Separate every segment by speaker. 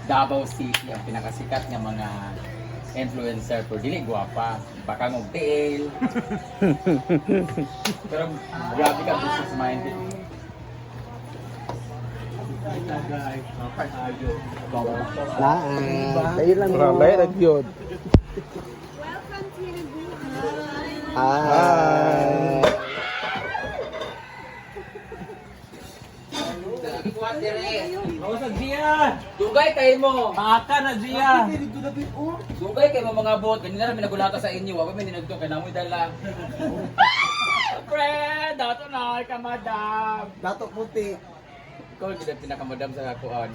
Speaker 1: Davao City ang pinakasikat nga mga influencer pero dili guwapa. Baka ng tail. Pero grabe ka business minded.
Speaker 2: Kayo lang mo.
Speaker 3: Rabay na yun.
Speaker 4: Welcome to
Speaker 2: Hi.
Speaker 1: Ako sa Gia! Dugay kayo mo! Maka na Gia! Dugay kayo mo mga bot. Ganyan na namin nagulata sa inyo. Wapay may ninagto kay namoy dala. Friend! Dato na ka madam!
Speaker 2: Dato puti.
Speaker 1: Ikaw ang pinakamadam sa kakuan.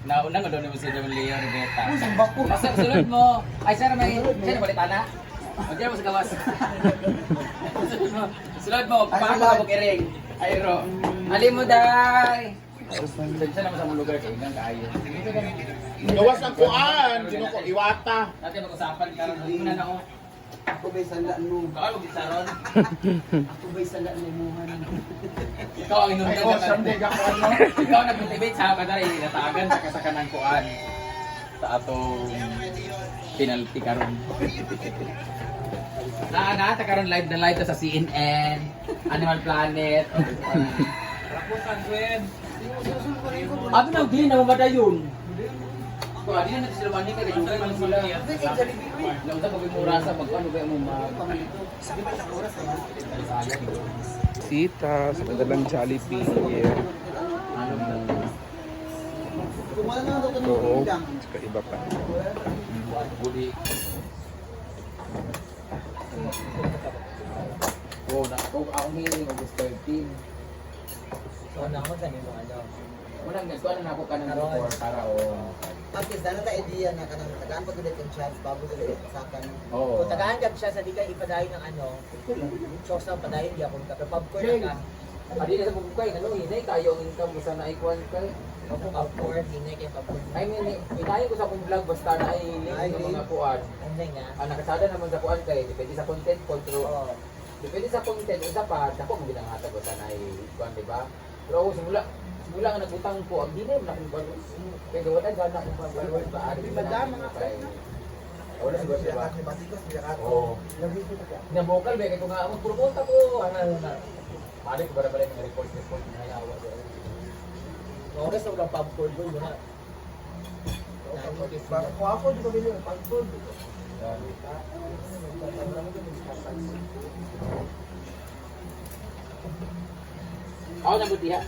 Speaker 1: Nauna nga doon mo si John Leo Riveta.
Speaker 2: Pusang bako.
Speaker 1: Basta sunod mo. Ay, sir, may... Sir, balitana? Magkira mo sa gawas. Sunod mo. Paano ka mag-iring? Ay, Ro. Alim mo, day! Saan naman sa mga lugar kayo? Ingang kaayo.
Speaker 3: Gawas ang kuan. Sino ko? Iwata.
Speaker 1: Natin mag-usapan. Karoon, hindi mo na na ako.
Speaker 2: Ako ba'y sandaan mo?
Speaker 1: Kakal mo gisaron.
Speaker 2: Ako ba'y sandaan mo muhan?
Speaker 1: Ikaw ang inundan
Speaker 3: Ako,
Speaker 1: na
Speaker 3: someday ka ko ano.
Speaker 1: Ikaw nag-motivate sa kadari. Natagan sa kasakanang kuan. Sa atong penalty karon. Naata karon live na live ta sa CNN, Animal Planet. Rapusan Gwen. Abi nang di na mamadayon. Ko adi na sila mani kay dugay man sila. Lang sa pagmura sa pagano ba mo
Speaker 3: Sita, sa kadalang Jollibee.
Speaker 2: Kumala na daw
Speaker 3: Oo,
Speaker 2: kanong
Speaker 3: saka iba pa.
Speaker 1: Budi. Oh, na ako hearing August 13.
Speaker 2: So na mo tani mo ano.
Speaker 1: Unang gusto na ako kanang before para o
Speaker 2: At least na ta idea na kanang tagaan pa gud yung chance bago dili pasakan.
Speaker 1: Oo.
Speaker 2: Kung tagaan gab siya sa di kay ipadayon ng ano. Chokes na padayon gyapon ka. Pero popcorn ka.
Speaker 1: Adi na sa bugkay ano hinay kayo ang income mo sa naikwan kay.
Speaker 2: Popcorn hinay kay popcorn.
Speaker 1: I mean, inayo ko sa akong vlog basta na link ng mga kuan.
Speaker 2: Ano nga?
Speaker 1: Ang nakasada naman sa kuan kay depende sa content control.
Speaker 2: Oo.
Speaker 1: Depende sa content usa pa dako mo ginangata ko sa nay kuan di ba? Pero ako simula nga nagbutang ko ang dili man akong balot. Kaya gawa na gana ko pang balot ba ari ba mga kay. Wala siguro diba? Oo. Na vocal ba kay ko nga magpromote ko ano na. Pare ko bara yung report na yawa.
Speaker 2: Oras na walang popcorn doon na. Kung ako di ko bilhin ng popcorn.
Speaker 1: Ako na butiha.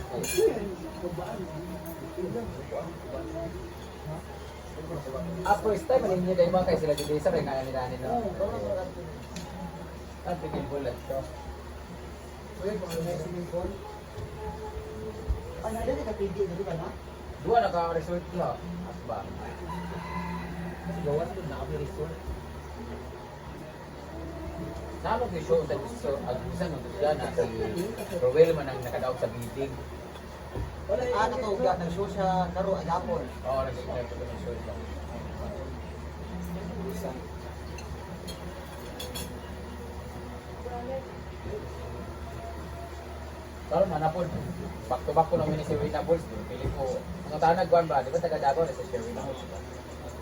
Speaker 1: First time alin niyo dahil mga kayo sila dito sa rin nga nila nila. Ang tigil bulat to.
Speaker 2: Ano na ka pidi dito ba na?
Speaker 1: Dua naka-resort lang. Asba.
Speaker 2: Gawas ko na kami resort.
Speaker 1: Namo ko show sa gusto at isa mo dyan na si Rowell man ang nakadaog sa meeting.
Speaker 2: Ano to ga nag show sa karo agapon.
Speaker 1: Oo, nag-share ko ng show lang. Karon na po. Back to back ko naman ni si Rina Bulls. Pili ko. Ang tanag kuan ba? Di ba taga Davao na si Sherwin Bulls?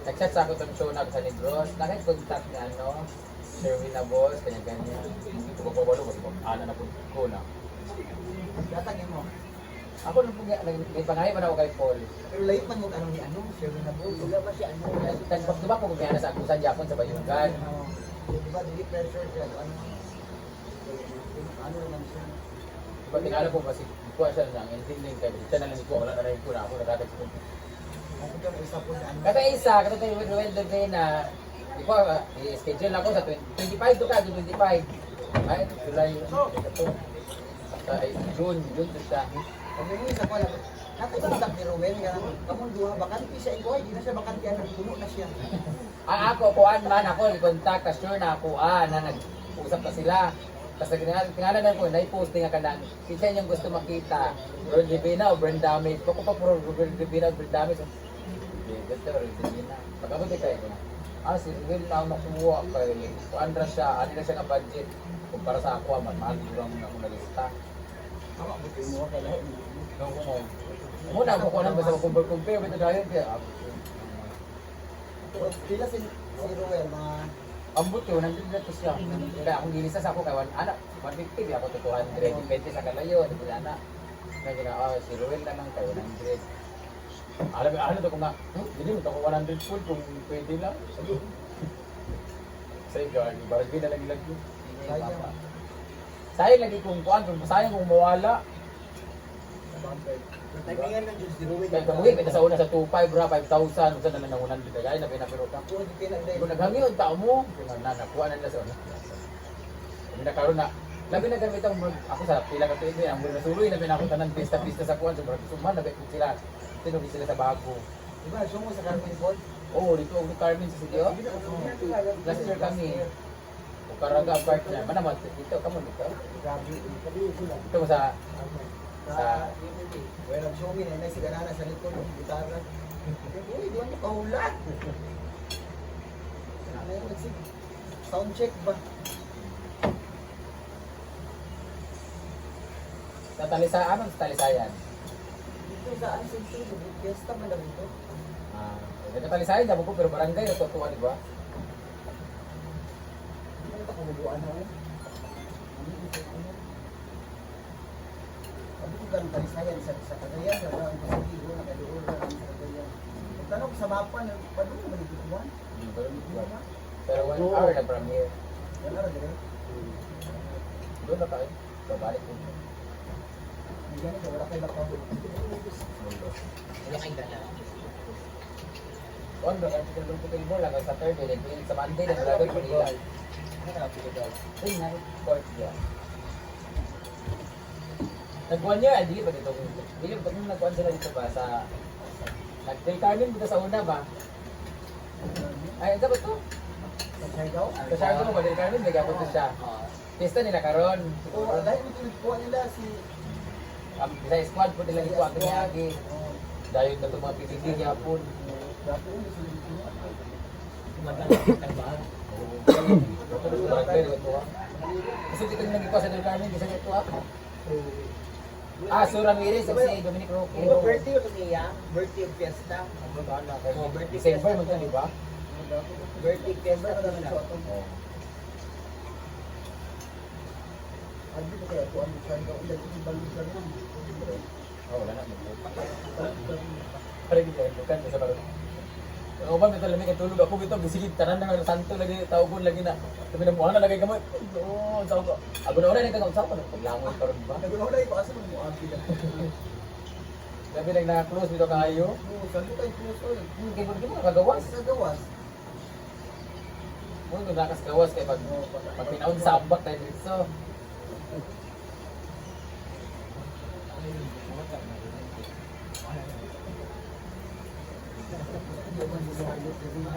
Speaker 1: Nag-chat sa ako itong show na sa Negros. Nakit-contact niya, ano? Sherwin Bulls, kanya-ganyan. Hindi ko papabalo kasi ano na po ko na.
Speaker 2: Datang mo.
Speaker 1: Ako nung may pangahay man ako kay Paul.
Speaker 2: Pero layo man mo ano ni ano, Sherwin na bull. Wala ba siya ano?
Speaker 1: Nag-back to back ko kaya na sa akusan Japon sa Bayungan.
Speaker 2: Di ba dili pressure siya ano? Ano naman siya?
Speaker 1: Diba tingala po kasi kuha siya ng ending kay siya na lang ko wala na rin ko na ako nagtatag ko.
Speaker 2: Ano ka isa po na ano?
Speaker 1: Kata isa, kata tayo with Ruel na di ko i-schedule ako sa 25 to ka, 25. Ay, July ito. Ay, June to siya.
Speaker 2: Pag mo isa ko lang. Nakita ni Ruel nga kamon duha bakante siya ikoy, di na siya bakante ano, puno na siya.
Speaker 1: Ang ako, kuan man ako, i-contact ka sure na ako, na nag-usap pa sila. Kasi tingnan ko, na-posting nga ka lang, kita niyang gusto makita, Ron Divina o Brandamage. Kung pa puro Ron Divina o Brandamage, gusto Ron Divina. Pag-abot kayo niya. Si Will na makuha kay kuandra siya, ano na siya nga budget. Kung para sa ako, mahal lang ako na lista.
Speaker 2: Tama mo mo kay lahat.
Speaker 1: Muna ako ko nang basta compare ito dahil kaya
Speaker 2: Pila si Ruel, mga
Speaker 1: Ambot yun, nandun na to siya. Kaya akong ginisas ako kay anak, 150, di ako to 200, depende sa kalayo, di ba anak. Kaya nga, si Ruel na lang tayo, 100. Alam to kung nga, hindi mo to kung 100 full kung pwede lang. Say God, barangay na lang lagi.
Speaker 2: sayang.
Speaker 1: Sayang lagi kung kuan, kung sayang kung mawala.
Speaker 2: Natagingan ng Diyos si Ruel.
Speaker 1: Kaya kamuhi, kaya sa una sa 2,500 ra, 5,000, usan na lang ng 100, kaya na pinapiro ka.
Speaker 2: Puro di pinagday.
Speaker 1: Kung naghangi yung tao mo, nakuha na nila sa una. Kami na karoon na, labi na gamit ang ako sa pila ka tuwid ang mula nasuloy na pinakutan ng pista-pista sa kuwan, sobrang suman, nagkakit sila. Tinubi sila sa bago.
Speaker 2: Diba, sumo sa Carmen Paul?
Speaker 1: Oo, dito ang Carmen sa studio. Last year kami. O Caraga partner. Manaman, dito, come on, dito.
Speaker 2: Grabe.
Speaker 1: Dito mo sa
Speaker 2: Well, ang show me na may siganana sa likod ng gitara. Uy, di mo kahulat. Ano yung nagsig? Sound check ba?
Speaker 1: sa Talisayas, anong sa Talisayan?
Speaker 2: Dito sa Anson City, fiesta ba lang ito?
Speaker 1: Sa Talisayan, dabo po, pero barangay, natutuwa, di ba?
Speaker 2: Ano ito kumuduan na eh? Sabi ko ganun Talisayan sa Cagayan, sa Pasitigo, nakadoon na sa Cagayan. Pagtanong ko sa mapa, paano mo malikutuan?
Speaker 1: Pero 1 hour na from here.
Speaker 2: Wala na dire.
Speaker 1: Doon na tayo. Babalik po.
Speaker 2: May ganito, wala kayo lakabo.
Speaker 1: Wala kayong dala. On ba ang chicken bulto mo lang sa Saturday, then sa Monday na lagay ko nila. Ay, na court dia. Nagkuhan niya, hindi ba dito? Hindi ba kung nagkuhan sila dito ba sa nag-determine dito sa una ba? Ay, ano ba to?
Speaker 2: Sa Siargao?
Speaker 1: Sa Siargao mo ba determine may gapon to siya. Pista nila karon.
Speaker 2: Oo, dahil ito nagkuha nila si...
Speaker 1: Sa squad po nila dito ang kanyagi.
Speaker 2: Oo.
Speaker 1: Dahil na itong mga pipigil niya po.
Speaker 2: Grabe yun, gusto nito.
Speaker 1: Kasi dito nang ikuha sa Delcarmen, bisa nito ako. Sue Ramirez, si Dominic Roque.
Speaker 2: Birthday o niya? Birthday of fiesta?
Speaker 1: December mo di ba?
Speaker 2: Birthday fiesta ka naman ito. Ano ba kaya ito? Ano siya? Ilan ito yung balong sa naman?
Speaker 1: Wala na. Parang dito, bukan sa parang. O ba, may talamig ang tulog ako bito, bisigit, tanan na nga santo lagi, taugon lagi na. Sabi na buwan na lagay kamay. Oo, sabi ko. Abo na ulit, nagkakausap ko, paglangon pa rin ba?
Speaker 2: Nag-ulay ko, asa mo mo ang sila?
Speaker 1: Sabi nag na-close dito kayo.
Speaker 2: Oo, saan ko tayo close oil?
Speaker 1: Kaya mo nakagawas.
Speaker 2: Sa gawas.
Speaker 1: Mo nung nakas gawas kay pag pinaon sa ambak tayo dito.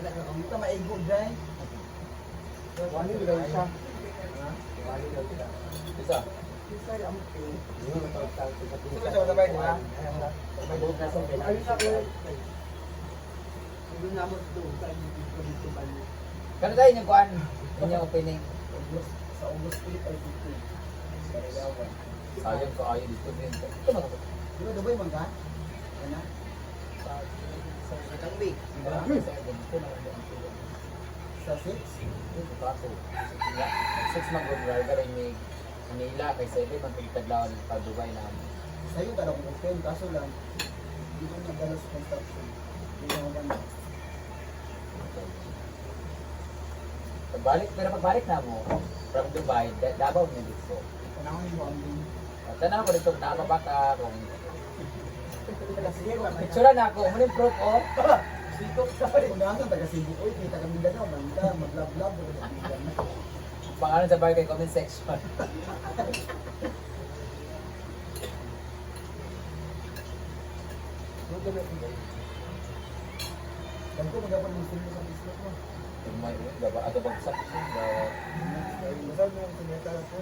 Speaker 2: Ang ito maigo dyan. Wali ko lang siya.
Speaker 1: Isa.
Speaker 2: Ito sa mga di ba?
Speaker 1: Kano tayo yung kuan? Inyong opening.
Speaker 2: Sa August 8 ay 15. Sa Rayawan.
Speaker 1: Sayang ko ayaw dito din. Ito na ko.
Speaker 2: Di ba Dubai man ka? Ano? Sa Katangbi. Sa 6?
Speaker 1: Ito kaso. 6 man good driver ay may Manila kay 7 man pagkadlaw ng Dubai na.
Speaker 2: Sa'yo talagang open, kaso lang, hindi ko nagdala sa construction. Hindi mo maganda.
Speaker 1: Pagbalik na mo from Dubai, Davao na dito.
Speaker 2: Panahon mo ang din.
Speaker 1: At tanaw ko dito, nakabaka kung picture na ako, muna yung proof oh.
Speaker 2: Sikop ka pa rin. Kung nasan, taga Cebu, oy, kita kami Mindanao, banda, mag-love-love.
Speaker 1: Pangalan sa bar kay comment section.
Speaker 2: Dan ko magapon ng sino sa business mo.
Speaker 1: May aga bagsak siya.
Speaker 2: Masal mo yung sinetara ko.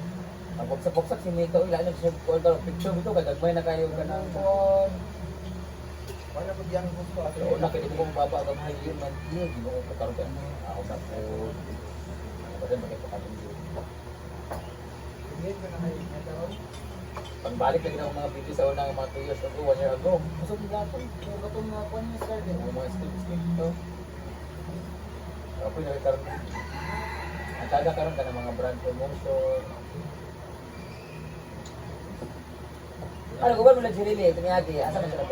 Speaker 1: Ang bagsak si Mito, ilan na siya ko picture dito kay dagmay na kayo ka ng kon.
Speaker 2: Wala ko diyan gusto ato.
Speaker 1: So na kay ko baba ang high yield man niya, di mo ko karon ka. Ako na po. Badan makipagkatong dito.
Speaker 2: Sige ko na kayo sinetara.
Speaker 1: Pagbalik lagi ng mga video sa unang mga 2 years ago, 1 year ago. Masok nila ako.
Speaker 2: Kung katong mga kwan niya start
Speaker 1: Yung mga script to. Ako yung nagkaroon. Ang taga karoon ka ng mga brand promotion. Ano, guban mo lang si Lili, tumiyagi, asa man sila